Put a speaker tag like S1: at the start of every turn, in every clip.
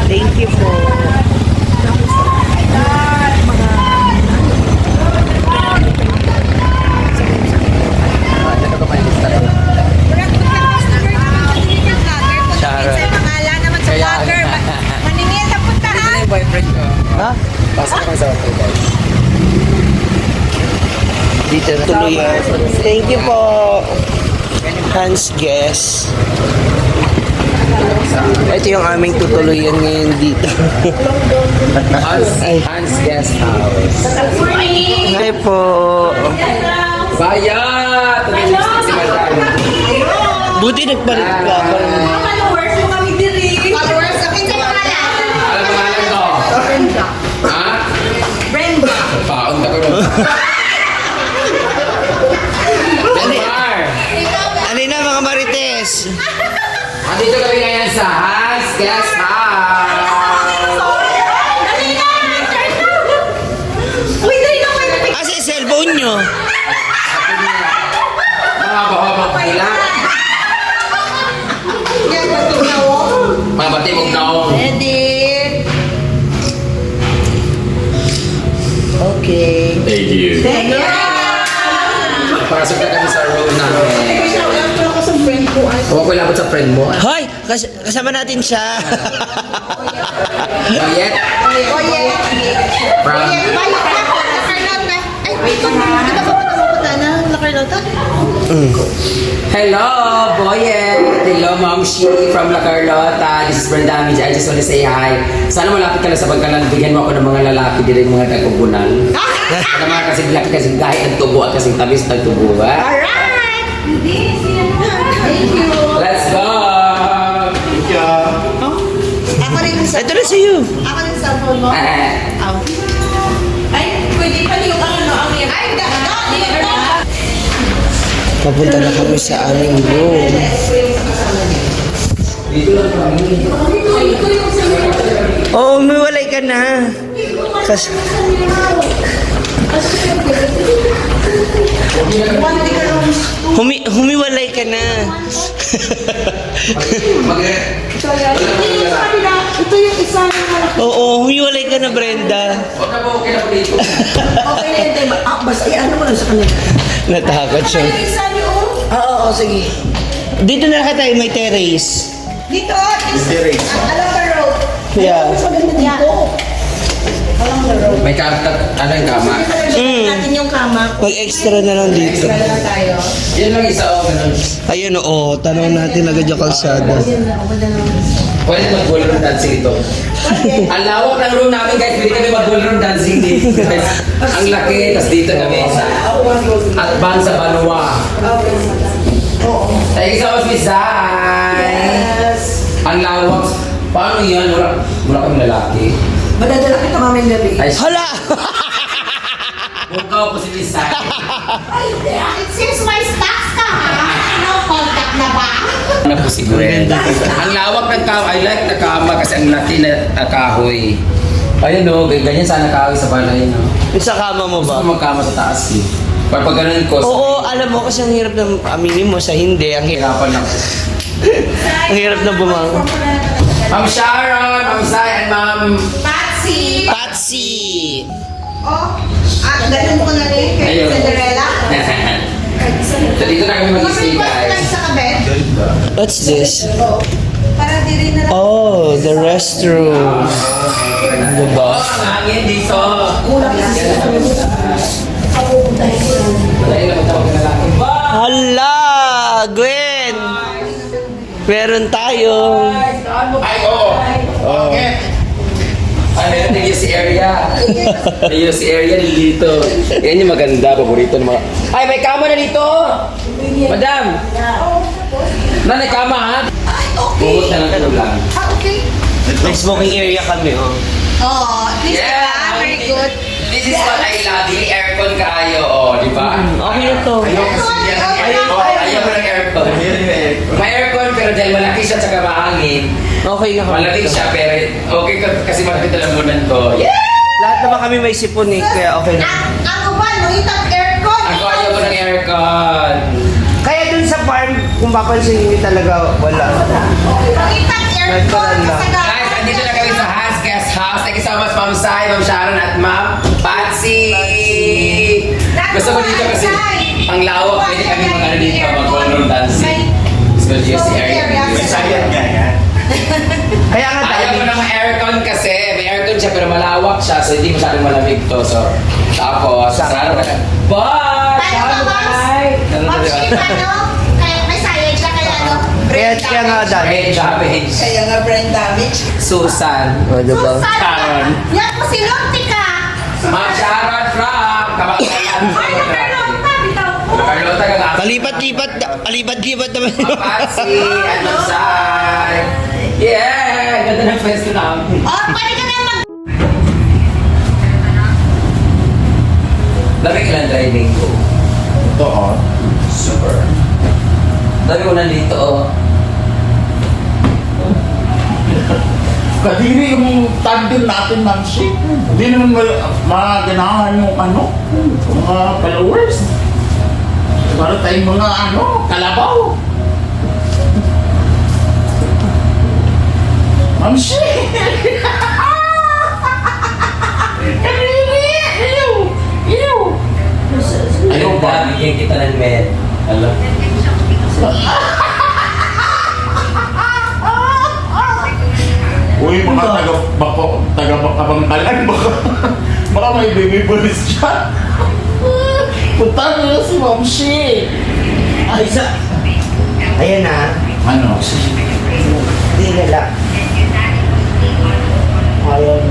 S1: Thank you po. Ha?
S2: Pasok ka sa hotel, guys.
S1: Dito na tuloy. Thank you po. Hans Guest. Ito yung aming tutuluyan ngayon dito.
S2: Hans Guest House.
S1: Hi po.
S2: Bayat! Si Madam.
S1: Buti nagpalit ka.
S3: Followers mo kami diri. Followers sa akin sa pangalan.
S2: Alam mo alam ko?
S3: Brenda.
S2: Ha?
S3: Brenda.
S2: Paon ka ko nun. Denmar!
S1: Ano na mga marites?
S2: Andito kami ngayon sa Hans Guest House.
S3: Uy, dali na kayo.
S1: Asa yung cellphone nyo?
S2: Mga bahawang pila. Mga batimog naong.
S3: Ready?
S1: Okay.
S2: Thank you.
S3: Thank you.
S2: Pasok na kami sa room namin. Huwag ko ilabot sa friend mo.
S1: Hoy! Kasama natin siya.
S2: Bayet?
S3: Oye.
S2: From?
S3: Bye. Carlota. Ay, wait. Di ba ka pumunta na? La Carlota?
S2: Hello, Boyet! Hello, Mom Shi from La Carlota. This is Brenda Amij. I just want to say hi. Sana malapit ka na sa pagkalan. Bigyan mo ako ng mga lalaki din mga tagubunan. Ano mga kasing laki, kasing kahit ang tubo at kasing tabis ng tubo, ha?
S3: Alright. Thank you.
S2: Let's go! Thank you.
S3: Ako rin sa...
S1: Ito na sa'yo.
S3: Ako rin sa phone mo. Ay, pwede pa yung ano, ang yan. Ay,
S1: Papunta na kami sa aming room.
S2: Dito lang kami.
S1: Oo, umiwalay ka na. Kasi... humiwalay ka na.
S3: Ito yung isa ng malaki.
S1: Oo, humiwalay ka na, Brenda.
S2: Huwag na po, okay na po dito.
S3: Okay na yun, basta ano mo lang sa kanila.
S1: Natakot siya.
S3: Yung isa niyo,
S1: Oo, sige. Dito na tayo, may terrace.
S3: dito, alam ka road.
S1: Yeah.
S3: Maganda dito. Alam ka road.
S2: May ano yung kama?
S3: Natin yung kama.
S1: Mag-extra na lang dito.
S3: Extra lang tayo.
S2: Yan lang isa o ganun.
S1: Ayun, oo. Tanaw natin agad yung kalsada.
S2: Pwede mag-ballroom dancing ito. Ang lawak ng room namin guys, pwede kami mag-ballroom dancing dito guys. Ang laki, tapos dito kami sa Advance sa Banwa. Thank you so much, Miss Zay.
S3: Yes.
S2: Ang lawak. Paano yan? Wala kami lalaki.
S3: Madadala kita mamayang gabi.
S2: Ay,
S1: Hala!
S2: bukaw po si Miss Zay.
S3: It seems my stocks ka ha? No contact na ba?
S2: Ano po si Gwen? Ang lawak ng kama. I like the kama kasi ang laki na kahoy. Ayun no, ganyan sana kahoy sa balay no.
S1: Yung sa kama mo
S2: Gusto
S1: ba?
S2: ko magkama sa taas eh. Pag ganun ko,
S1: Oo, alam mo kasi ang hirap na aminin mo sa hindi. Ang hirap,
S2: hirapan ako.
S1: ang hirap na bumangon.
S2: Ma'am Sharon, Ma'am Zay, and Ma'am...
S3: Patsy!
S1: Patsy!
S3: Oh, ganun ko na rin kay
S2: Ayun.
S3: Cinderella.
S2: So dito na kami mag-stay
S3: Lang
S2: guys.
S3: sa kabet.
S1: What's this?
S3: Para di rin na lang.
S1: Oh, the restroom. Diba?
S2: Ang hangin dito.
S1: Hala! Gwen! Meron tayo.
S2: Ay, oo. Okay. Ay, meron din yung si area. Yung si area dito. Yan yung maganda, paborito ng mga... Ay, may kama na dito! Madam! May kama ha? Buhot na lang ito lang.
S3: Okay.
S1: May smoking area kami, oh.
S3: Oh, this
S2: Yeah!
S3: very good.
S2: This is what I love. Yung aircon kayo, oh, di ba?
S1: Okay na to.
S2: Ayaw ko ng aircon. May aircon pero dahil malaki siya tsaka mahangin.
S1: Okay na kami.
S2: Malaki siya pero okay kasi malaki talamunan ko. Yeah!
S1: Lahat naman kami may sipon eh, kaya okay na.
S3: Ang uban, no, itang aircon.
S2: Ako ayaw ko ng aircon.
S1: Kaya dun sa farm, kung papansin niyo talaga, wala.
S3: Pakitang aircon
S1: Nagkaroon lang.
S3: sa gawin.
S2: Guys, andito na kami sa Has Guest House. Thank you so much, Ma'am Sai, Ma'am Sharon, at Ma'am Patsy. Gusto ko dito kasi ang lawak. Pwede kami mag-ano dito, mag-ballroom dancing. Gusto ko dito si area.
S4: May sayang nga yan.
S1: Kaya nga
S2: Ayaw ko ng aircon kasi. May aircon siya pero malawak siya. So hindi masyadong malamig to. So, tapos, sarap na. But,
S3: Paano ba, Ma'am Shane, ano? Kaya may sayang siya, kaya ano?
S1: Kaya nga dahil.
S2: Damage.
S5: Kaya nga brain damage.
S2: Susan.
S1: O, diba?
S2: Sharon.
S3: Yan po si Lontica.
S2: Ma'am Sharon from Kabakalan.
S3: Ay, Carlota, bitaw po.
S2: Carlota ka nga.
S1: Palipat-lipat naman yun.
S2: Patsy, ano Sai. Yeah! Ganda ng pwesto namin.
S3: Oh, pwede ka na mag...
S2: Dami ka lang driving ko.
S4: Ito oh.
S2: Super. Dami ko nandito oh.
S4: Kadiri yung tandem natin, Ma'am Shi. Hindi naman maganahan yung ano, mga followers. Para tayong mga ano, kalabaw. Ma'am Shi! Kadiri! Ew! Ew! Ayaw
S2: Ayun
S4: ba?
S2: ba? Bigyan kita ng med. Alam.
S4: Uy, mga taga-Bakabantalan, baka may baby police siya. Punta nila si Ma'am Shi.
S1: Ay, ayan na.
S4: Ano?
S1: Hindi nila. Ayan.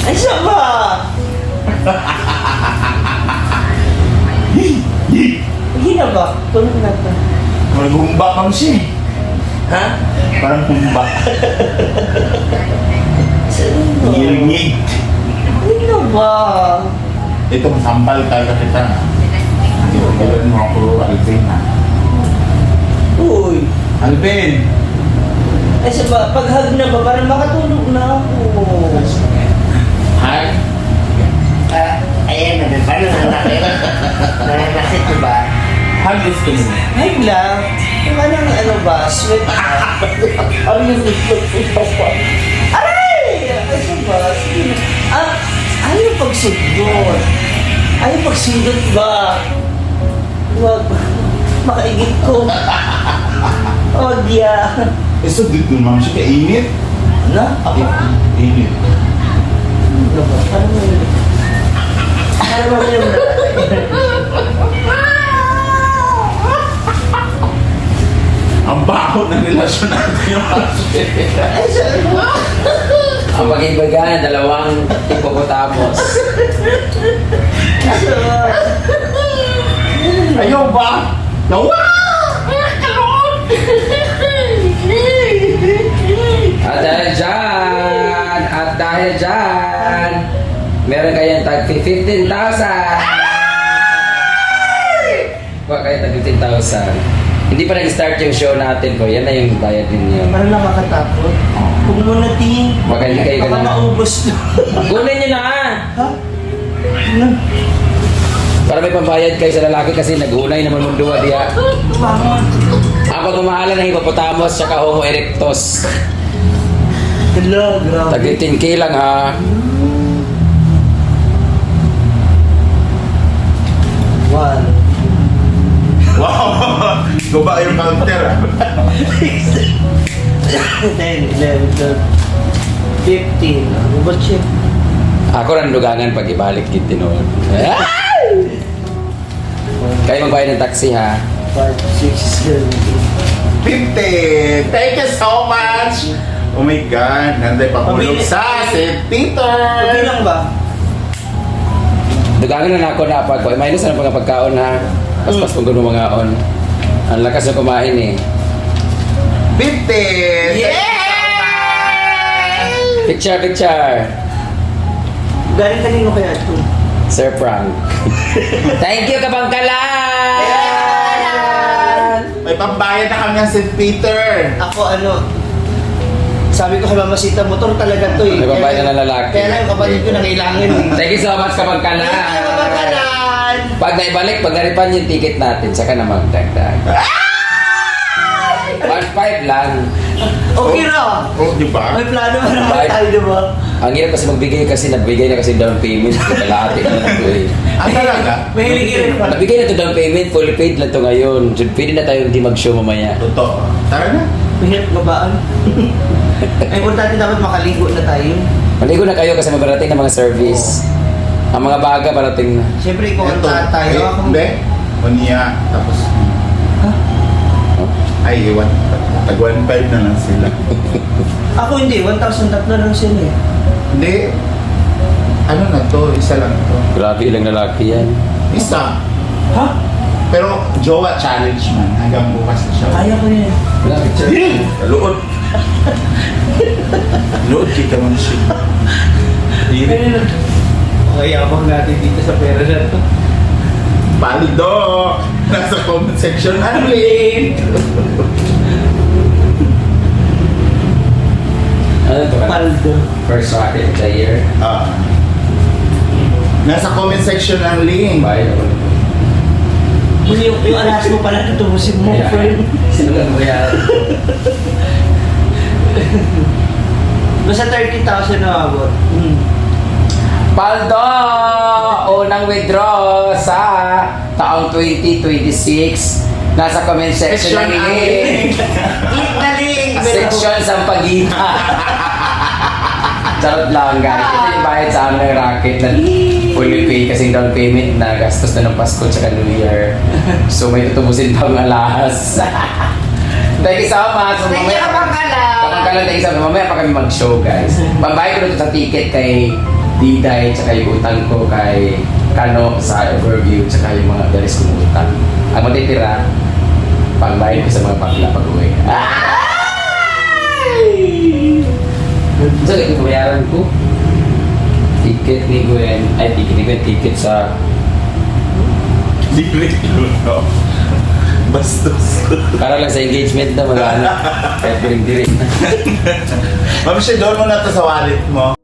S1: Ay, siya ba? Hindi na ba? Tulog na ba?
S4: Magumba, Ma'am Shi.
S1: Ha?
S4: Parang humba.
S1: Sino?
S4: Ngilngig.
S1: Hindi na ba?
S4: Ito, masampal talaga kita. Gawin mo ako, Alvin, ha?
S1: Uy.
S4: Alvin!
S1: Ay, siya ba? Pag-hug na ba? Parang makatulog na ako.
S4: Hi!
S1: Ayan na. Paano nanakit? Nanakit ko ba?
S4: Hug is to me.
S1: Ay, lang. Yung ano ba? Sweat. Ano yung gusto pa? Aray! Ay, siya ba? Sige na. Ano yung pagsundot? Ano yung pagsundot ba? Huwag. Makaigit ko. Oh, diya.
S4: So, dito, Ma'am Shi, kainit.
S1: Na? Ako?
S4: Init.
S1: Ano ba? Parang may... Parang may...
S4: Ang baho ng relasyon natin yung Ma'am Shi.
S1: Ay, siya ba?
S2: Ang pag-ibagan, dalawang hippopotamus.
S1: Siya ba?
S4: Ayaw ba? Nawa!
S2: At dahil dyan, meron kayong tag 15,000. Kuha kayo tag 15,000. Hindi pa nag-start yung show natin ko. Yan na yung bayad din yun.
S1: Parang nakakatakot. Huwag mo na ting.
S2: Baka hindi kayo
S1: Baka
S2: ganun.
S1: maubos na.
S2: Kunin nyo na!
S1: Ha?
S2: Para may pambayad kayo sa lalaki kasi nag-unay naman mundua diya.
S1: Bangon.
S2: Ang pagmamahalan ng hippopotamus tsaka Homo erectus.
S1: Hala, grabe.
S2: Tag 15K lang ha.
S1: One.
S4: Wow! Guba yung counter, ah.
S1: 10, 11, 12, 15. Ano ba siya?
S2: Ako rin dugangan pag ibalik kiti noon. Kayo magbayad ng taxi ha.
S1: 5, 6, 7,
S4: 50! Thank you so much! Oh my God! Nanday pahulog sa St. Peter!
S1: Okay lang ba?
S2: Dugangan na ako na pag minus na pag pagkaon ha. Paspas pag guno mga on. Ang lakas na kumain eh.
S4: 50!
S2: Picture, picture.
S1: Galing kanino kaya ito?
S2: Sir Frank. Thank you, Kabangkalan!
S4: May pambayad na kami ng St. Peter!
S1: Ako ano, sabi ko kay Mama Sita, motor talaga to eh.
S2: May babae na lalaki.
S1: Kaya lang yung kapatid ko nangailangan eh.
S2: Thank you so much, Kabangkalan!
S1: Thank you, Kabangkalan!
S2: Pag naibalik, pag na-refund yung ticket natin, saka na magdagdag. 1.5 lang.
S1: Okay na.
S4: Oh, di ba?
S1: May plano ba naman
S2: Bye.
S1: tayo, diba?
S2: Ang hirap kasi magbigay kasi nagbigay na kasi down payment. Kalahati na lang ito eh.
S4: Talaga?
S1: Mahilig ka rin pa.
S2: Nabigay na ito down payment, fully paid lang ito ngayon. So, pwede na tayo hindi mag-show mamaya.
S4: Totoo. Tara na.
S1: Mahirap gabaan. Ay, importante dapat makaligo na tayo.
S2: Maligo na kayo kasi mabarating na mga service. Ang mga baga parating na.
S1: Siyempre, ikaw ang
S4: Ito.
S1: tatay.
S4: Eh,
S1: Ako,
S4: Hindi. Unya. Tapos,
S1: Ha?
S4: ay, iwan. Tag 1.5 na lang sila.
S1: Ako hindi, 1,000 lang sila eh.
S4: Hindi. Ano na to? Isa lang to.
S2: Grabe ilang lalaki yan.
S4: Isa.
S1: Ha?
S4: Pero jowa challenge man. Hanggang bukas na siya.
S1: Kaya ko yan.
S2: Wala picture.
S4: Luod. Luod kita man siya. Dili.
S1: Kaya abang natin dito sa pera na to.
S4: Paldo! Nasa comment section ang link!
S2: Ano ito ka?
S1: Paldo.
S2: First rocket of the year.
S4: Nasa comment section ang link.
S2: Bayad ako nito.
S1: Muli yung alas mo pala tutubusin mo,
S2: Kaya,
S1: friend.
S2: sino lang bayad?
S1: Basta 30,000 na abot.
S2: Paldo! Unang withdraw sa taong 2026. Nasa comment section ng link.
S1: Click na link!
S2: Section sa pagita. Charot lang guys. Ito yung bayad sa amin ng racket na fully pay kasi down payment na gastos na ng Pasko tsaka New Year. So may tutubusin pang alahas. Thank you so much. So,
S3: Thank you, Kapangkala.
S2: Kapangkala, thank you so much. Mamaya pa kami mag-show guys. Pambayad ko na ito sa ticket kay Diday tsaka yung utang ko kay Kano sa overview tsaka yung mga galis kong utang. Ang matitira, pambayad ko sa mga pakla pag-uwi. So, ito bayaran ko. Ticket ni Gwen. Ay, ticket ni Gwen. Ticket sa...
S4: Dili. Bastos.
S2: Para lang sa engagement na mag-anak. Kaya piring-piring na.
S4: Ma'am siya, doon mo na to sa wallet mo.